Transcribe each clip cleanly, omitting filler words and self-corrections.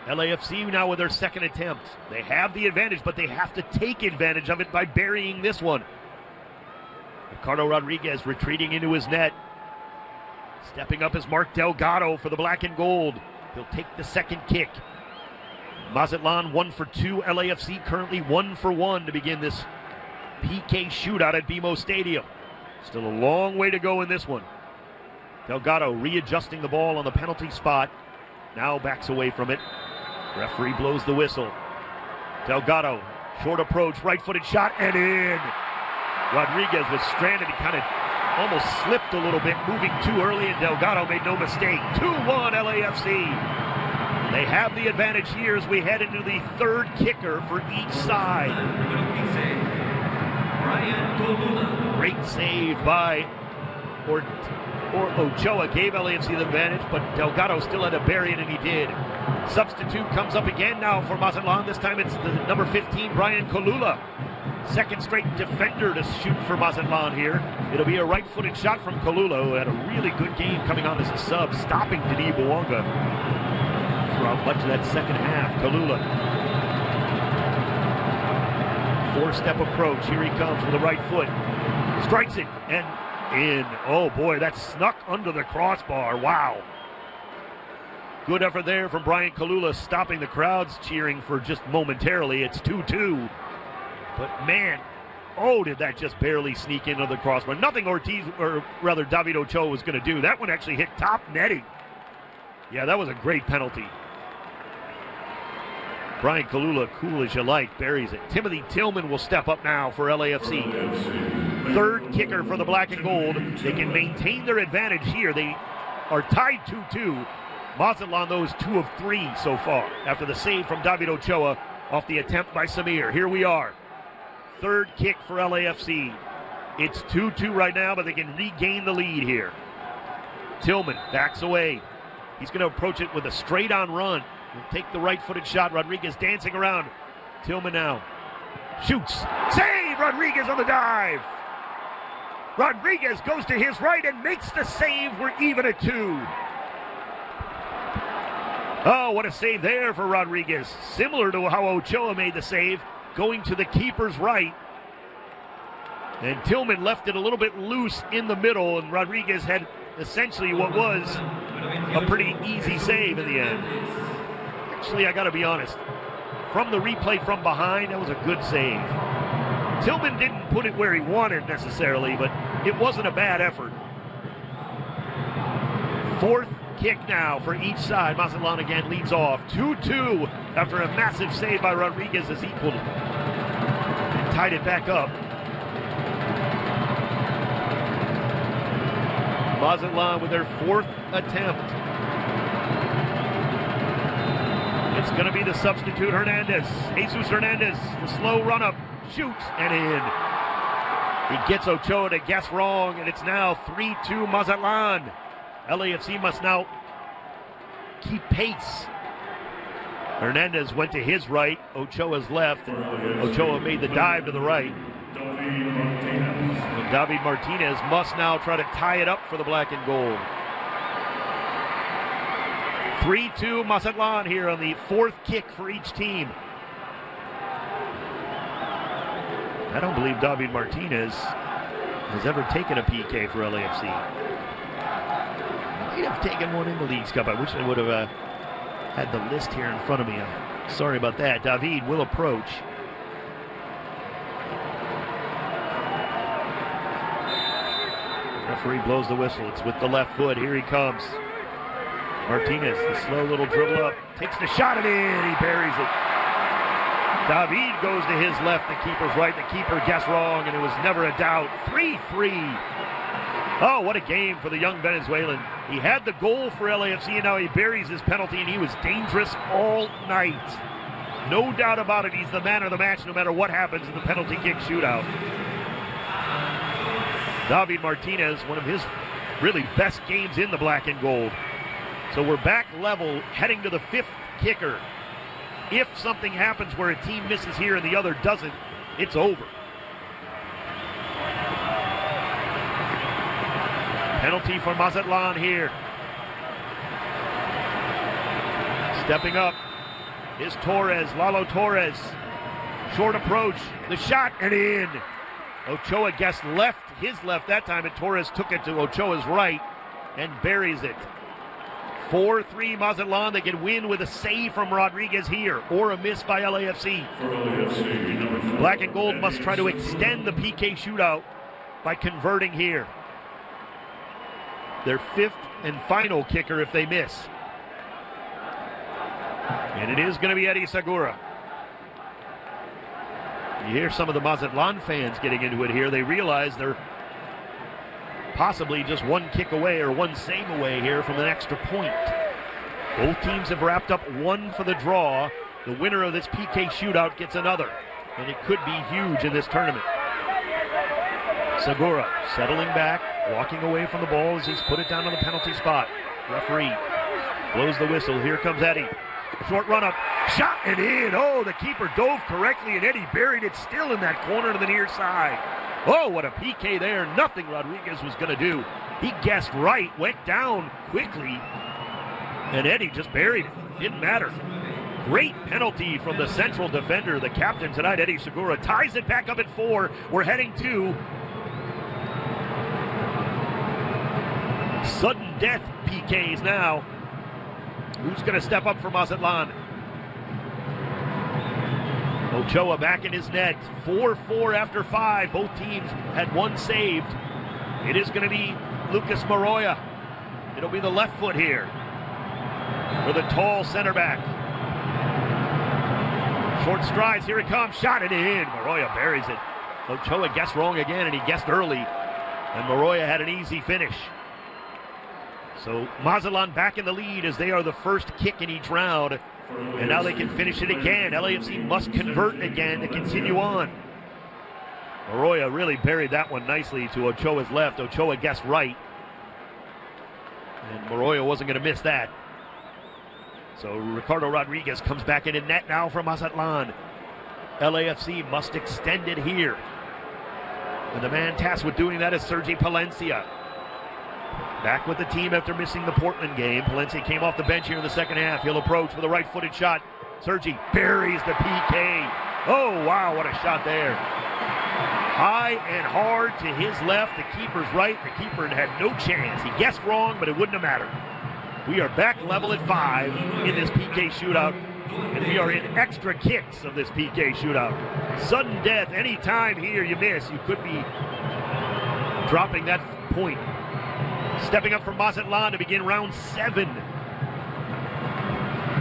LAFC now with their second attempt. They have the advantage, but they have to take advantage of it by burying this one. Ricardo Rodriguez retreating into his net. Stepping up is Mark Delgado for the black and gold. He'll take the second kick. Mazatlan 1 for 2. LAFC currently 1 for 1 to begin this PK shootout at BMO Stadium. Still a long way to go in this one. Delgado readjusting the ball on the penalty spot. Now backs away from it. Referee blows the whistle. Delgado, short approach, right-footed shot, and in. Rodriguez was stranded. He kind of almost slipped a little bit, moving too early, and Delgado made no mistake. 2-1 LAFC. They have the advantage here as we head into the third kicker for each side. Great save by Ochoa gave LAFC the advantage, but Delgado still had to bury it, and he did. Substitute comes up again now for Mazatlan. This time it's the number 15, Brian Colula. Second straight defender to shoot for Mazatlan here. It'll be a right-footed shot from Colula, who had a really good game coming on as a sub, stopping Denis Bouanga throughout much of that second half. Colula. Four-step approach. Here he comes with the right foot. Strikes it, and in. Oh boy, that snuck under the crossbar. Wow. Good effort there from Brian Colula, stopping the crowds cheering for just momentarily. It's 2-2. But man, oh, did that just barely sneak into the crossbar. Nothing David Ochoa was going to do. That one actually hit top netting. Yeah, that was a great penalty. Brian Colula, cool as you like, buries it. Timothy Tillman will step up now for LAFC. Third kicker for the black and gold. They can maintain their advantage here. They are tied 2-2. Mazatlan, though, is 2 of 3 so far after the save from David Ochoa off the attempt by Samir. Here we are. Third kick for LAFC. It's 2-2 right now, but they can regain the lead here. Tillman backs away. He's going to approach it with a straight-on run. He'll take the right-footed shot. Rodriguez dancing around. Tillman now shoots. Save! Rodriguez on the dive. Rodriguez goes to his right and makes the save. We're even at 2. Oh, what a save there for Rodriguez. Similar to how Ochoa made the save, going to the keeper's right. And Tillman left it a little bit loose in the middle, and Rodriguez had essentially what was a pretty easy save in the end. Actually, I got to be honest. From the replay from behind, that was a good save. Tillman didn't put it where he wanted necessarily, but it wasn't a bad effort. Fourth kick now for each side. Mazatlan again leads off. 2-2 after a massive save by Rodriguez has equaled and tied it back up. Mazatlan with their fourth attempt. It's going to be the substitute Hernandez. Jesus Hernandez, the slow run-up, shoots and in. He gets Ochoa to guess wrong, and it's now 3-2 Mazatlan. LAFC must now keep pace. Hernandez went to his right, Ochoa's left, and Ochoa made the dive to the right. And David Martinez must now try to tie it up for the black and gold. 3-2 Mazatlan here on the fourth kick for each team. I don't believe David Martinez has ever taken a PK for LAFC. Might have taken one in the Leagues Cup. I wish I would have had the list here in front of me. Sorry about that. David will approach. Referee blows the whistle. It's with the left foot. Here he comes. Martinez, the slow little dribble up, takes the shot and in. He buries it. David goes to his left, the keeper's right. The keeper guessed wrong, and it was never a doubt. 3-3. Oh, what a game for the young Venezuelan. He had the goal for LAFC, and now he buries his penalty, and he was dangerous all night. No doubt about it, he's the man of the match no matter what happens in the penalty kick shootout. David Martinez, one of his really best games in the black and gold. So we're back level, heading to the fifth kicker. If something happens where a team misses here and the other doesn't, it's over. Penalty for Mazatlan here. Stepping up, is Torres, Lalo Torres. Short approach, the shot, and in. Ochoa guessed his left that time, and Torres took it to Ochoa's right and buries it. 4-3 Mazatlan. They can win with a save from Rodriguez here, or a miss by LAFC. Black and gold must try to extend the PK shootout by converting here. Their fifth and final kicker if they miss. And it is going to be Eddie Segura. You hear some of the Mazatlan fans getting into it here. They realize they're possibly just one kick away or one save away here from an extra point. Both teams have wrapped up one for the draw. The winner of this PK shootout gets another, and it could be huge in this tournament. Segura settling back, walking away from the ball as he's put it down on the penalty spot. Referee blows the whistle. Here comes Eddie. Short run up, shot and in. Oh, the keeper dove correctly, and Eddie buried it still in that corner to the near side. Oh, what a PK there. Nothing Rodriguez was going to do. He guessed right, went down quickly, and Eddie just buried it. Didn't matter. Great penalty from the central defender, the captain tonight, Eddie Segura. Ties it back up at 4. We're heading to sudden death PKs now. Who's going to step up for Mazatlan? Ochoa back in his net. 4-4 after 5. Both teams had one saved. It is going to be Lucas Moroya. It'll be the left foot here for the tall center back. Short strides. Here it comes. Shot it in. Moroya buries it. Ochoa guessed wrong again, and he guessed early. And Moroya had an easy finish. So Mazatlan back in the lead as they are the first kick in each round. And now they can finish it again. LAFC must convert again to continue on. Moroya really buried that one nicely to Ochoa's left. Ochoa guessed right. And Moroya wasn't going to miss that. So Ricardo Rodriguez comes back in net now for Mazatlan. LAFC must extend it here. And the man tasked with doing that is Sergi Palencia. Back with the team after missing the Portland game. Palencia came off the bench here in the second half. He'll approach with a right-footed shot. Sergi buries the PK. Oh, wow, what a shot there. High and hard to his left. The keeper's right. The keeper had no chance. He guessed wrong, but it wouldn't have mattered. We are back level at 5 in this PK shootout, and we are in extra kicks of this PK shootout. Sudden death. Any time here you miss, you could be dropping that point. Stepping up for Mazatlan to begin round 7.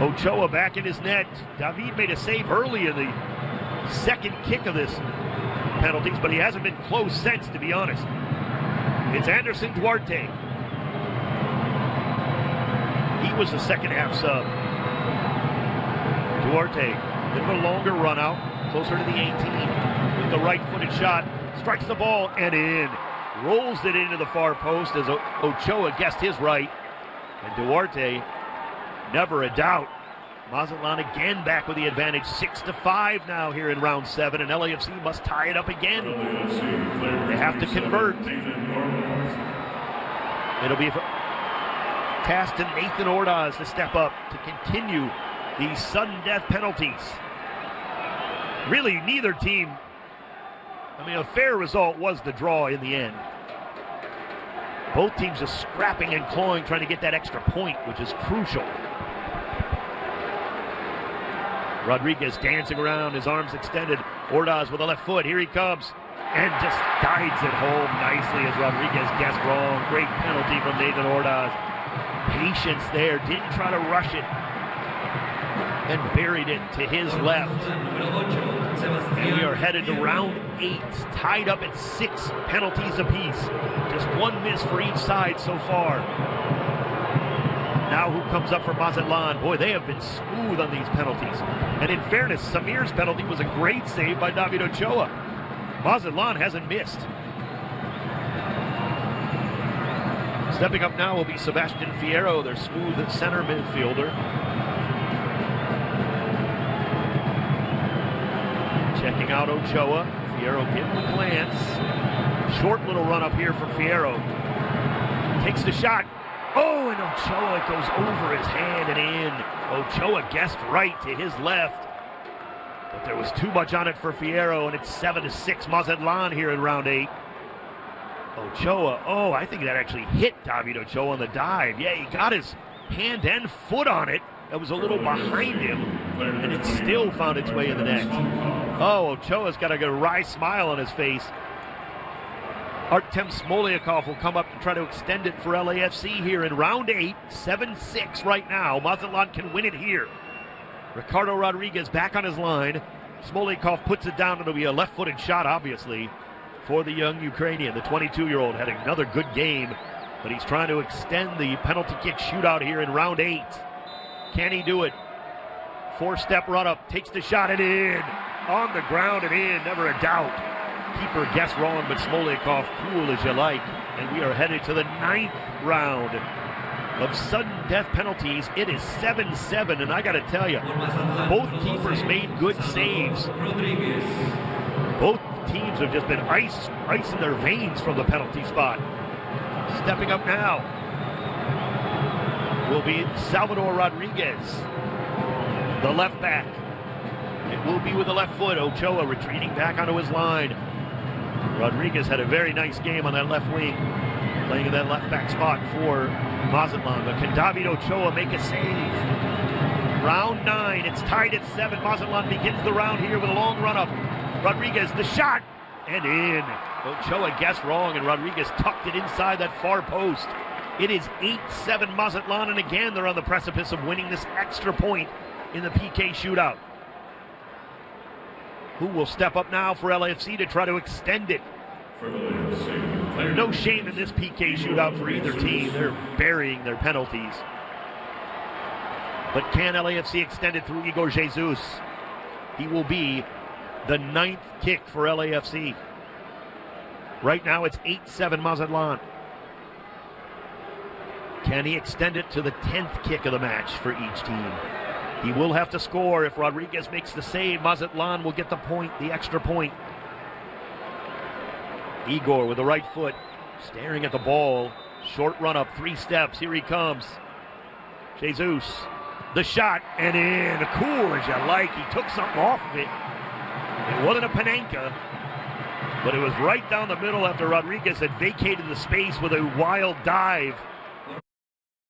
Ochoa back in his net. David made a save early in the second kick of this penalties, but he hasn't been close since, to be honest. It's Anderson Duarte. He was the second half sub. Duarte, bit of a longer run out, closer to the 18, with the right-footed shot, strikes the ball and in. Rolls it into the far post as Ochoa guessed his right. And Duarte, never a doubt. Mazatlan again back with the advantage. 6-5 now here in round 7, and LAFC must tie it up again. They have to convert. It'll be tasked to Nathan Ordaz to step up to continue these sudden death penalties. Really, neither team, a fair result was the draw in the end. Both teams just scrapping and clawing, trying to get that extra point, which is crucial. Rodriguez dancing around, his arms extended. Ordaz with a left foot, here he comes, and just guides it home nicely as Rodriguez guessed wrong. Great penalty from Nathan Ordaz. Patience there, didn't try to rush it, and buried it to his left. And we are headed to round 8, tied up at 6 penalties apiece. Just one miss for each side so far. Now who comes up for Mazatlan? Boy, they have been smooth on these penalties. And in fairness, Samir's penalty was a great save by David Ochoa. Mazatlan hasn't missed. Stepping up now will be Sebastian Fierro, their smooth center midfielder. Checking out Ochoa. Fierro getting a glance. Short little run up here for Fierro. Takes the shot. Oh, and Ochoa goes over his hand and in. Ochoa guessed right to his left. But there was too much on it for Fierro, and it's 7-6 Mazatlan here in round 8. Ochoa, I think that actually hit David Ochoa on the dive. Yeah, he got his hand and foot on it. That was a little behind him, and it still found its way in the net. Oh, Ochoa's got a wry smile on his face. Artem Smolyakov will come up to try to extend it for LAFC here in round 8. 7-6 right now. Mazatlan can win it here. Ricardo Rodriguez back on his line. Smolyakov puts it down. It'll be a left-footed shot, obviously, for the young Ukrainian. The 22-year-old had another good game, but he's trying to extend the penalty kick shootout here in round 8. Can he do it? 4-step run-up, takes the shot and in. On the ground and in, never a doubt. Keeper guessed wrong, but Smolyakov, cool as you like. And we are headed to the 9th round of sudden death penalties. It is 7-7, and I got to tell you, both keepers made good saves. Both teams have just been ice in their veins from the penalty spot. Stepping up now will be Salvador Rodriguez, the left back. It will be with the left foot. Ochoa retreating back onto his line. Rodriguez had a very nice game on that left wing, playing in that left back spot for Mazatlan. But can David Ochoa make a save? Round 9, it's tied at 7. Mazatlan begins the round here with a long run-up. Rodriguez, the shot, and in. Ochoa guessed wrong, and Rodriguez tucked it inside that far post. It is 8-7 Mazatlan, and again they're on the precipice of winning this extra point in the PK shootout. Who will step up now for LAFC to try to extend it? No shame in this PK shootout for either team. They're burying their penalties. But can LAFC extend it through Igor Jesus? He will be the 9th kick for LAFC. Right now it's 8-7 Mazatlan. Can he extend it to the 10th kick of the match for each team? He will have to score. If Rodriguez makes the save, Mazatlan will get the point, the extra point. Igor with the right foot, staring at the ball. Short run up, 3 steps. Here he comes. Jesus, the shot, and in. Cool as you like. He took something off of it. It wasn't a Panenka, but it was right down the middle after Rodriguez had vacated the space with a wild dive.